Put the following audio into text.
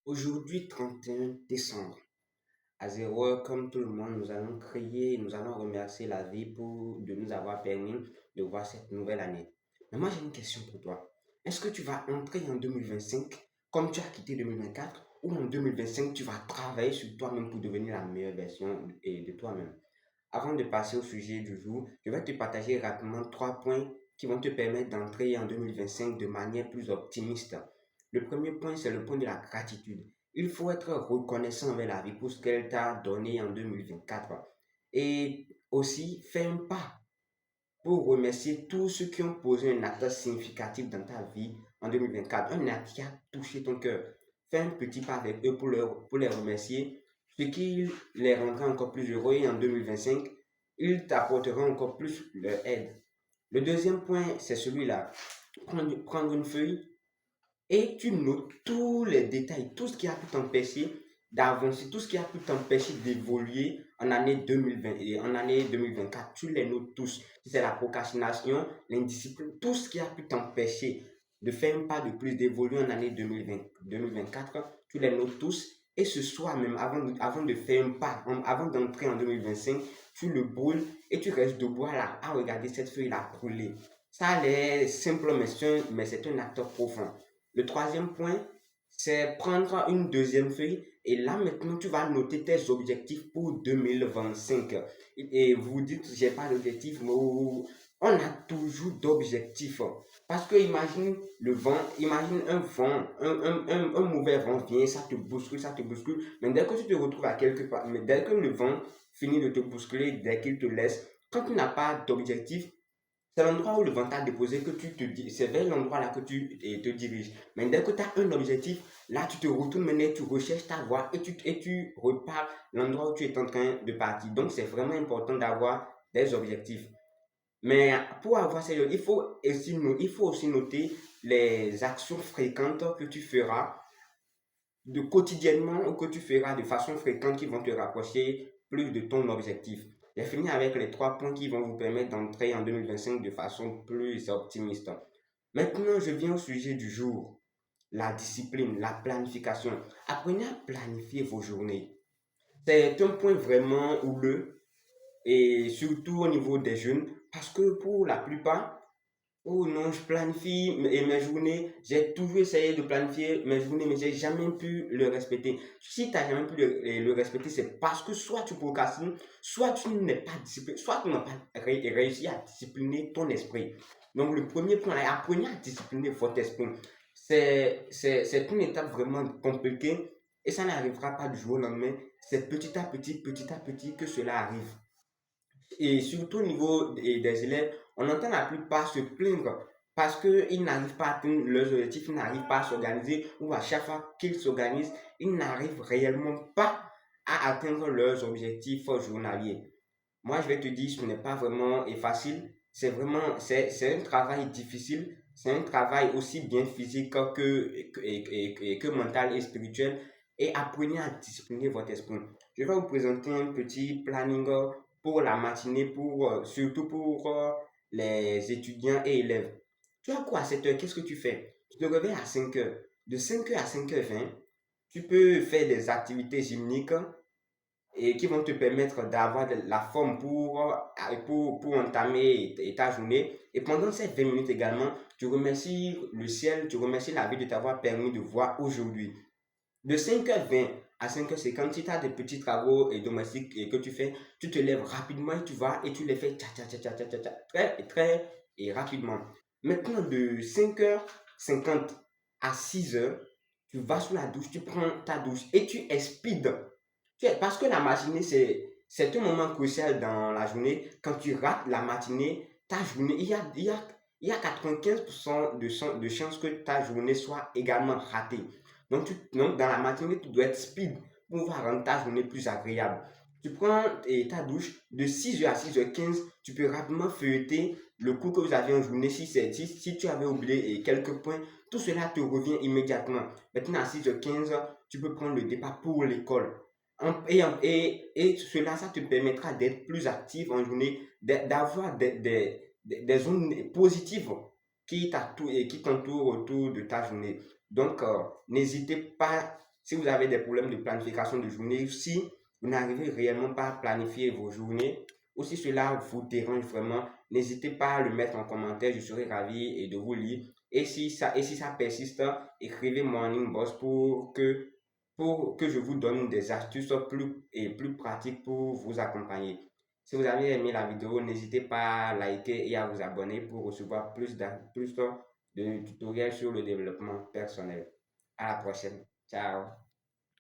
Aujourd'hui, 31 décembre, à 0 heure, comme tout le monde, nous allons crier, nous allons remercier la vie de nous avoir permis de voir cette nouvelle année. Mais moi, j'ai une question pour toi. Est-ce que tu vas entrer en 2025 comme tu as quitté 2024 ou en 2025, tu vas travailler sur toi-même pour devenir la meilleure version de toi-même? Avant de passer au sujet du jour, je vais te partager rapidement 3 points qui vont te permettre d'entrer en 2025 de manière plus optimiste. Le premier point, c'est le point de la gratitude. Il faut être reconnaissant envers la vie pour ce qu'elle t'a donné en 2024. Et aussi, fais un pas pour remercier tous ceux qui ont posé un acte significatif dans ta vie en 2024, un acte qui a touché ton cœur. Fais un petit pas avec eux pour les remercier, ce qui les rendra encore plus heureux et en 2025, ils t'apporteront encore plus leur aide. Le deuxième point, c'est celui-là. Prendre une feuille et tu notes tous les détails, tout ce qui a pu t'empêcher d'avancer, tout ce qui a pu t'empêcher d'évoluer en année 2020 et en année 2024. Tu les notes tous. Si c'est la procrastination, l'indiscipline, tout ce qui a pu t'empêcher de faire un pas de plus, d'évoluer en année 2020, 2024, tu les notes tous. Et ce soir même, avant de faire un pas, avant d'entrer en 2025, tu le brûles et tu restes debout à regarder cette feuille-là brûler. Ça a l'air simple, mais c'est un acte profond. Le troisième point, c'est prendre une deuxième feuille et là maintenant tu vas noter tes objectifs pour 2025. Et vous dites, j'ai pas d'objectif, mais on a toujours d'objectifs. Parce que imagine le vent, imagine un vent, un mauvais vent vient, ça te bouscule. Mais dès que tu te retrouves à quelque part, mais dès que le vent finit de te bousculer, dès qu'il te laisse, quand tu n'as pas d'objectif, c'est l'endroit où le vent t'a déposé que tu te dis, c'est vers l'endroit là que tu te diriges. Mais dès que tu as un objectif, là tu te retournes maintenant, tu recherches ta voie et tu repars l'endroit où tu es en train de partir. Donc c'est vraiment important d'avoir des objectifs. Mais pour avoir ces objectifs, il faut aussi noter les actions fréquentes que tu feras de quotidiennement ou que tu feras de façon fréquente qui vont te rapprocher plus de ton objectif. J'ai fini avec les 3 points qui vont vous permettre d'entrer en 2025 de façon plus optimiste. Maintenant, je viens au sujet du jour, la discipline, la planification. Apprenez à planifier vos journées. C'est un point vraiment houleux et surtout au niveau des jeunes parce que pour la plupart, oh non, je planifie mes journées. J'ai toujours essayé de planifier mes journées, mais j'ai jamais pu le respecter. Si tu n'as jamais pu le respecter, c'est parce que soit tu procrastines, soit tu n'es pas discipliné, soit tu n'as pas réussi à discipliner ton esprit. Donc, le premier point, là, apprenez à discipliner votre esprit. C'est une étape vraiment compliquée et ça n'arrivera pas du jour au lendemain. C'est petit à petit que cela arrive. Et surtout au niveau des élèves, on entend la plupart se plaindre parce qu'ils n'arrivent pas à atteindre leurs objectifs, ils n'arrivent pas à s'organiser ou à chaque fois qu'ils s'organisent, ils n'arrivent réellement pas à atteindre leurs objectifs journaliers. Moi, je vais te dire, ce n'est pas vraiment facile, c'est un travail difficile, c'est un travail aussi bien physique que mental et spirituel et apprenez à discipliner votre esprit. Je vais vous présenter un petit planning pour la matinée, surtout pour les étudiants et élèves. Tu as quoi à 7 heures? Qu'est-ce que tu fais? Tu te réveilles à 5 heures. De 5 heures à 5h20, tu peux faire des activités gymniques et qui vont te permettre d'avoir de la forme pour entamer ta journée. Et pendant ces 20 minutes également, tu remercies le ciel, tu remercies la vie de t'avoir permis de voir aujourd'hui. De 5h20 à 5h50, si tu as des petits travaux et domestiques et que tu fais, tu te lèves rapidement et tu vas et tu les fais tcha, tcha, tcha, tcha, tcha, tcha, tcha, très et rapidement. Maintenant, de 5h50 à 6h, tu vas sous la douche, tu prends ta douche et tu expires. Parce que la matinée, c'est un moment crucial dans la journée. Quand tu rates la matinée, ta journée, il y a 95% de chances que ta journée soit également ratée. Donc, dans la matinée, tu dois être speed pour pouvoir rendre ta journée plus agréable. Tu prends ta douche de 6h à 6h15, tu peux rapidement feuilleter le cours que vous avez en journée. Si tu avais oublié quelques points, tout cela te revient immédiatement. Maintenant, à 6h15, tu peux prendre le départ pour l'école. Et cela, ça te permettra d'être plus actif en journée, d'avoir des zones positives qui t'entourent autour de ta journée. Donc, n'hésitez pas Si vous avez des problèmes de planification de journée, si vous n'arrivez réellement pas à planifier vos journées, ou si cela vous dérange vraiment, n'hésitez pas à le mettre en commentaire, je serai ravi de vous lire. Et si ça persiste, écrivez-moi en inbox pour que je vous donne des astuces plus pratiques pour vous accompagner. Si vous avez aimé la vidéo, n'hésitez pas à liker et à vous abonner pour recevoir plus de tutoriels sur le développement personnel. À la prochaine. Ciao.